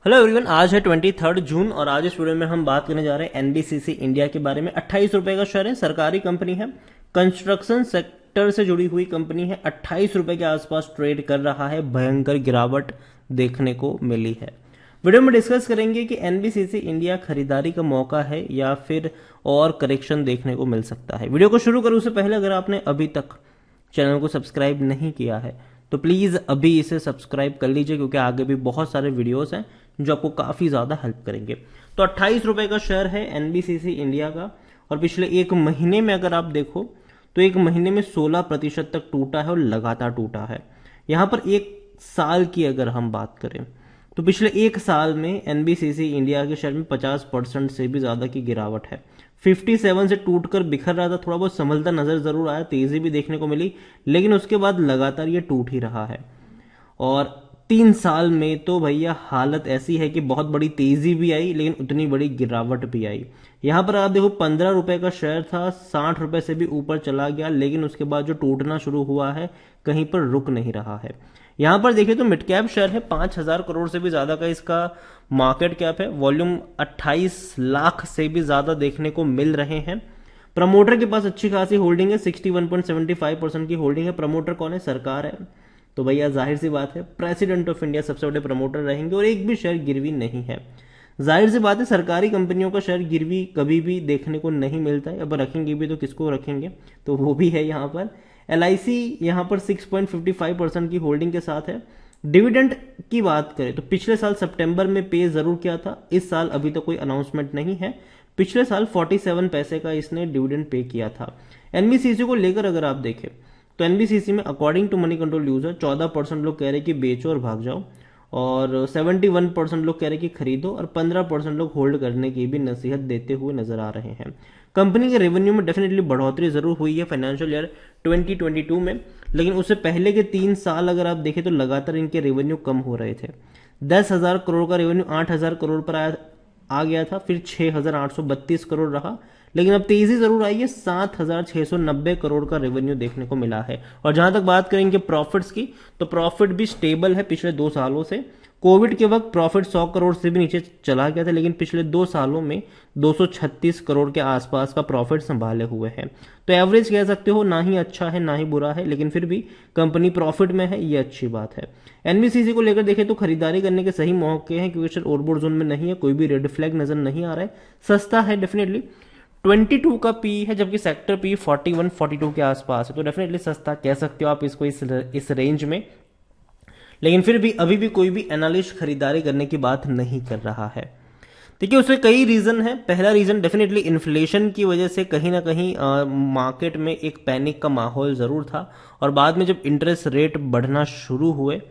Hello everyone, आज है 23 जून और आज इस वीडियो में हम बात करने जा रहे हैं एनबीसीसी इंडिया के बारे में। 28 रुपए का शेयर है, सरकारी कंपनी है, कंस्ट्रक्शन सेक्टर से जुड़ी हुई कंपनी है। 28 रुपए के आसपास ट्रेड कर रहा है, भयंकर गिरावट देखने को मिली है। वीडियो में डिस्कस करेंगे कि एनबीसीसी इंडिया खरीदारी का मौका है या फिर और करेक्शन देखने को मिल सकता है। वीडियो को शुरू करूं उससे पहले अगर आपने अभी तक चैनल को सब्सक्राइब नहीं किया है तो प्लीज अभी इसे सब्सक्राइब कर लीजिए, क्योंकि आगे भी बहुत सारे वीडियोस हैं जो आपको काफी ज्यादा हेल्प करेंगे। तो 28 रुपए का शेयर है एनबीसीसी इंडिया का, और पिछले एक महीने में अगर आप देखो तो एक महीने में 16% तक टूटा है और लगातार टूटा है। यहां पर एक साल की अगर हम बात करें तो पिछले एक साल में एनबीसीसी इंडिया के शेयर में 50% से भी ज्यादा की गिरावट है। 57 से टूटकर बिखर रहा था, थोड़ा बहुत संभलता नजर जरूर आया, तेजी भी देखने को मिली, लेकिन उसके बाद लगातार ये टूट ही रहा है। और 3 साल में तो भैया हालत ऐसी है कि बहुत बड़ी तेजी भी आई लेकिन उतनी बड़ी गिरावट भी आई। यहां पर आप देखो 15 रुपए का शेयर था, 60 रुपए से भी ऊपर चला गया, लेकिन उसके बाद जो टूटना शुरू हुआ है कहीं पर रुक नहीं रहा है। यहां पर देखिए तो मिड कैप शेयर है, 5,000 करोड़ से भी ज्यादा का इसका मार्केट कैप है, वॉल्यूम 28 लाख से भी ज्यादा देखने को मिल रहे हैं। प्रमोटर के पास अच्छी खासी होल्डिंग है, 61.75% की होल्डिंग है। प्रमोटर कौन है? सरकार है। तो भैया जाहिर सी बात है प्रेसिडेंट ऑफ इंडिया सबसे बड़े प्रमोटर रहेंगे और एक भी शेयर गिरवी नहीं है। जाहिर सी बात है सरकारी कंपनियों का शेयर गिरवी कभी भी देखने को नहीं मिलता है। अब रखेंगे भी तो किसको रखेंगे, तो वो भी है यहाँ पर। एलआईसी यहाँ पर 6.55% की होल्डिंग के साथ है। डिविडेंड की बात करें तो पिछले साल सितंबर में पे जरूर किया था, इस साल अभी तक कोई अनाउंसमेंट नहीं है। पिछले साल 47 पैसे का इसने डिविडेंड पे किया था। एनबीसीसी को लेकर अगर आप देखें तो एनबीसीसी में according to Moneycontrol user 14% लोग कह रहे कि बेचो और भाग जाओ, और 71% लोग कह रहे कि खरीदो, और 15% लोग होल्ड करने की भी नसीहत देते हुए नजर आ रहे हैं। कंपनी के रेवेन्यू में डेफिनेटली बढ़ोतरी जरूर हुई है फाइनेंशियल ईयर 2022 में, लेकिन उससे पहले के 3 साल अगर आप देखें तो लगातार इनके रेवेन्यू कम हो रहे थे। 10,000 करोड़ का रेवेन्यू 8,000 करोड़ पर आ गया था, फिर 6,832 करोड़ रहा, लेकिन अब तेजी जरूर आई है, 7,690 करोड़ का रेवेन्यू देखने को मिला है। और जहां तक बात करेंगे प्रॉफिट्स की तो प्रॉफिट भी स्टेबल है पिछले 2 सालों से। कोविड के वक्त प्रॉफिट 100 करोड़ से भी नीचे चला गया था, लेकिन पिछले 2 सालों में 236 करोड़ के आसपास का प्रॉफिट संभाले हुए हैं। तो एवरेज कह सकते हो, ना ही अच्छा है ना ही बुरा है, लेकिन फिर भी कंपनी प्रॉफिट में है, ये अच्छी बात है। एनबीसीसी को लेकर देखें तो खरीदारी करने के सही मौके हैं, क्योंकि शेयर ओवरबॉट जोन में नहीं है, कोई भी रेड फ्लैग नजर नहीं आ रहा है, सस्ता है डेफिनेटली। 22 का पी है, जबकि सेक्टर पी 41-42 के आसपास है, तो डेफिनेटली सस्ता कह सकते हो आप इसको इस रेंज में। लेकिन फिर भी अभी भी कोई भी एनालिस्ट खरीदारी करने की बात नहीं कर रहा है। देखिए उसमें कई रीजन है। पहला रीजन डेफिनेटली इन्फ्लेशन की वजह से कहीं ना कहीं मार्केट में एक पैनिक का माहौल जरूर था, और बाद में जब इंटरेस्ट रेट बढ़ना शुरू हुए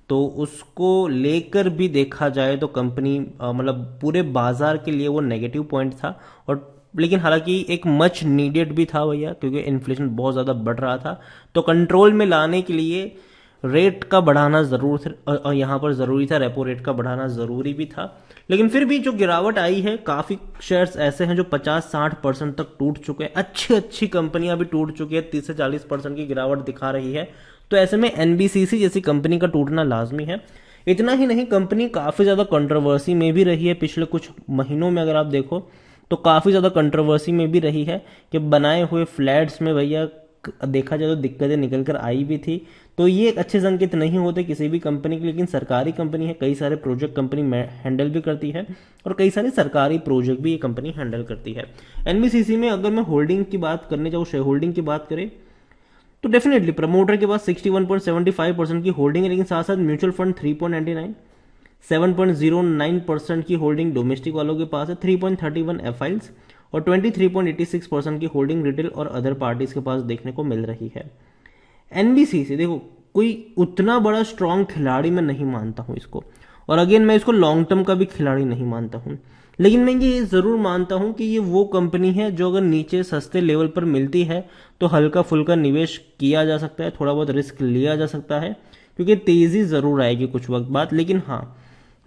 तो उसको लेकर भी देखा जाए तो कंपनी मतलब पूरे बाजार के लिए वो नेगेटिव पॉइंट था। और लेकिन हालांकि एक मच नीडेड भी था भैया, क्योंकि इन्फ्लेशन बहुत ज्यादा बढ़ रहा था, तो कंट्रोल में लाने के लिए रेट का बढ़ाना जरूर था, और यहां पर जरूरी था, रेपो रेट का बढ़ाना जरूरी भी था। लेकिन फिर भी जो गिरावट आई है, काफी शेयर्स ऐसे हैं जो 50-60% तक टूट चुके हैं, अच्छी अच्छी कंपनियां भी टूट चुकी है, 30 से 40% की गिरावट दिखा रही है। तो ऐसे में एनबीसीसी जैसी कंपनी का टूटना लाजमी है। इतना ही नहीं, कंपनी काफी ज्यादा कंट्रोवर्सी में भी रही है पिछले कुछ महीनों में। अगर आप देखो तो काफी ज्यादा कंट्रोवर्सी में भी रही है कि बनाए हुए फ्लैट्स में भैया देखा जाए तो दिक्कतें निकल कर आई भी थी। तो ये एक अच्छे संकेत नहीं होते किसी भी कंपनी के, लेकिन सरकारी कंपनी है, कई सारे प्रोजेक्ट कंपनी हैंडल भी करती है, और कई सारे सरकारी प्रोजेक्ट भी ये कंपनी हैंडल करती है। एनबीसीसी में अगर मैं होल्डिंग की बात करने जाऊँ, शेयर होल्डिंग की बात करें तो डेफिनेटली प्रमोटर के पास 61.75% की होल्डिंग है, लेकिन साथ साथ म्यूचुअल फंड 3.99, 7.09% की होल्डिंग डोमेस्टिक वालों के पास है, 3.31 एफआईल्स, और 23.86% की होल्डिंग रिटेल और अदर पार्टीज के पास देखने को मिल रही है। एनबीसीसी देखो कोई उतना बड़ा स्ट्रांग खिलाड़ी मैं नहीं मानता हूं इसको, और अगेन मैं इसको लॉन्ग टर्म का भी खिलाड़ी नहीं मानता हूं, लेकिन मैं ये जरूर मानता हूं कि ये वो कंपनी है जो अगर नीचे सस्ते लेवल पर मिलती है तो हल्का फुल्का निवेश किया जा सकता है, थोड़ा बहुत रिस्क लिया जा सकता है, क्योंकि तेजी जरूर आएगी कुछ वक्त बाद। लेकिन हाँ,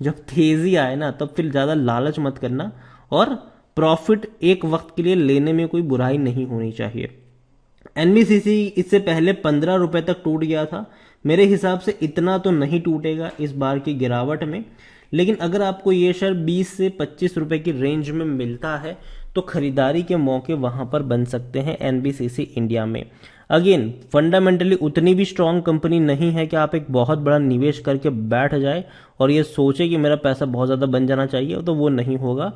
जब तेजी आए ना तब फिर ज्यादा लालच मत करना, और प्रॉफिट एक वक्त के लिए लेने में कोई बुराई नहीं होनी चाहिए। एनबीसीसी इससे पहले 15 रुपए तक टूट गया था, मेरे हिसाब से इतना तो नहीं टूटेगा इस बार की गिरावट में, लेकिन अगर आपको ये शेयर 20 से 25 रुपए की रेंज में मिलता है तो खरीदारी के मौके वहां पर बन सकते हैं एनबीसीसी इंडिया में। अगेन फंडामेंटली उतनी भी स्ट्रांग कंपनी नहीं है कि आप एक बहुत बड़ा निवेश करके बैठ जाए और ये सोचे कि मेरा पैसा बहुत ज़्यादा बन जाना चाहिए, तो वो नहीं होगा।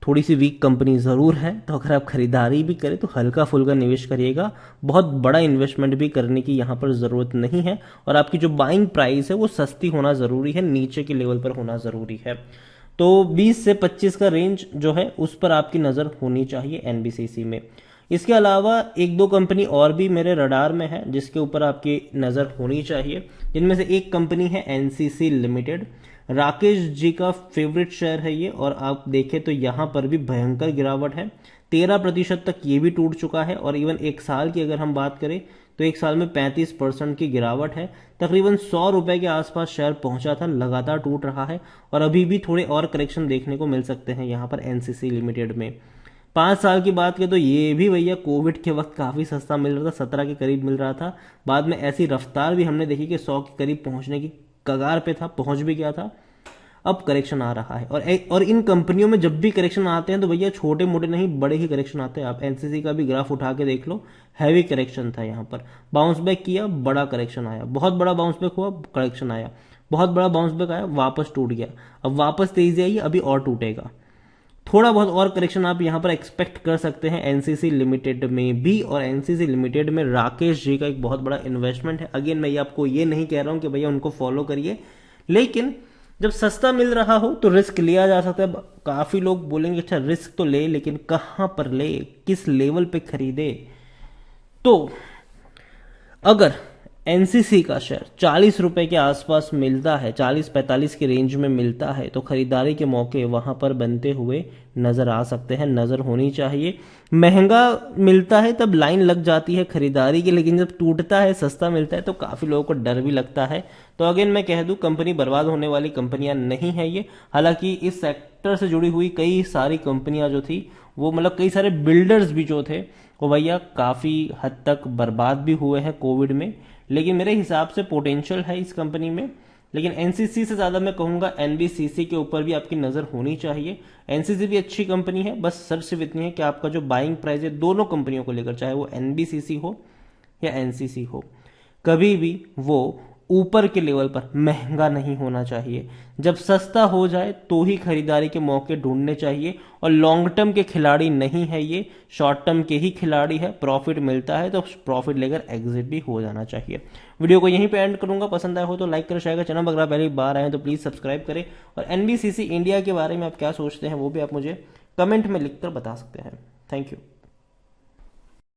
थोड़ी सी वीक कंपनी ज़रूर है, तो अगर आप खरीदारी भी करें तो हल्का फुल्का निवेश करिएगा, बहुत बड़ा इन्वेस्टमेंट भी करने की यहाँ पर ज़रूरत नहीं है। और आपकी जो बाइंग प्राइस है वो सस्ती होना ज़रूरी है, नीचे के लेवल पर होना ज़रूरी है। तो 20 से 25 का रेंज जो है उस पर आपकी नज़र होनी चाहिए एनबीसीसी में। इसके अलावा एक दो कंपनी और भी मेरे रडार में है जिसके ऊपर आपकी नज़र होनी चाहिए, जिनमें से एक कंपनी है एनसीसी लिमिटेड। राकेश जी का फेवरेट शेयर है ये, और आप देखें तो यहाँ पर भी भयंकर गिरावट है, 13% तक ये भी टूट चुका है। और इवन एक साल की अगर हम बात करें तो एक साल में 35% की गिरावट है, तकरीबन 100 रुपए के आसपास शेयर पहुंचा था, लगातार टूट रहा है और अभी भी थोड़े और करेक्शन देखने को मिल सकते हैं यहाँ पर एनसीसी लिमिटेड में। 5 साल की बात करें तो ये भी भैया कोविड के वक्त काफ़ी सस्ता मिल रहा था, 17 के करीब मिल रहा था। बाद में ऐसी रफ्तार भी हमने देखी कि 100 के करीब पहुंचने की कगार पे था, पहुंच भी गया था। अब करेक्शन आ रहा है, और इन कंपनियों में जब भी करेक्शन आते हैं तो भैया छोटे मोटे नहीं बड़े ही करेक्शन आते हैं। आप एनसीसी का भी ग्राफ उठा के देख लो, हैवी करेक्शन था यहाँ पर, बाउंस बैक किया, बड़ा करेक्शन आया, बहुत बड़ा बाउंस बैक हुआ, करेक्शन आया, बहुत बड़ा बाउंस बैक आया, वापस टूट गया, अब वापस तेजी आई, अभी और टूटेगा। थोड़ा बहुत और करेक्शन आप यहाँ पर एक्सपेक्ट कर सकते हैं एनसीसी लिमिटेड में भी। और एनसीसी लिमिटेड में राकेश जी का एक बहुत बड़ा इन्वेस्टमेंट है। अगेन मैं आपको ये नहीं कह रहा हूँ कि भैया उनको फॉलो करिए, लेकिन जब सस्ता मिल रहा हो तो रिस्क लिया जा सकता है। काफी लोग बोलेंगे अच्छा रिस्क तो ले, लेकिन कहां पर ले, किस लेवल पे खरीदे। तो अगर एनसीसी का शेयर 40 रुपए के आसपास मिलता है, 40-45 की रेंज में मिलता है, तो खरीदारी के मौके वहां पर बनते हुए नजर आ सकते हैं, नजर होनी चाहिए। महंगा मिलता है तब लाइन लग जाती है खरीदारी की, लेकिन जब टूटता है सस्ता मिलता है तो काफी लोगों को डर भी लगता है। तो अगेन मैं कह दूं कंपनी बर्बाद होने वाली कंपनियां नहीं है ये। हालांकि इस सेक्टर से जुड़ी हुई कई सारी कंपनियां जो थी वो मतलब कई सारे बिल्डर्स भी जो थे वो भैया काफी हद तक बर्बाद भी हुए हैं कोविड में, लेकिन मेरे हिसाब से पोटेंशियल है इस कंपनी में। लेकिन एनसीसी से ज्यादा मैं कहूंगा एनबीसीसी के ऊपर भी आपकी नजर होनी चाहिए। एनसीसी भी अच्छी कंपनी है, बस शर्त सिर्फ इतनी है कि आपका जो बाइंग प्राइस है दोनों कंपनियों को लेकर, चाहे वो एनबीसीसी हो या एनसीसी हो, कभी भी वो ऊपर के लेवल पर महंगा नहीं होना चाहिए। जब सस्ता हो जाए तो ही खरीदारी के मौके ढूंढने चाहिए। और लॉन्ग टर्म के खिलाड़ी नहीं है ये, शॉर्ट टर्म के ही खिलाड़ी है। प्रॉफिट मिलता है तो प्रॉफिट लेकर एग्जिट भी हो जाना चाहिए। वीडियो को यहीं पे एंड करूंगा, पसंद आया हो तो लाइक करें, शेयर करें, चैनल पर अगर आप पहली बार आए हैं तो प्लीज सब्सक्राइब करें। और एनबीसीसी इंडिया के बारे में आप क्या सोचते हैं वो भी आप मुझे कमेंट में लिखकर बता सकते हैं। Thank you.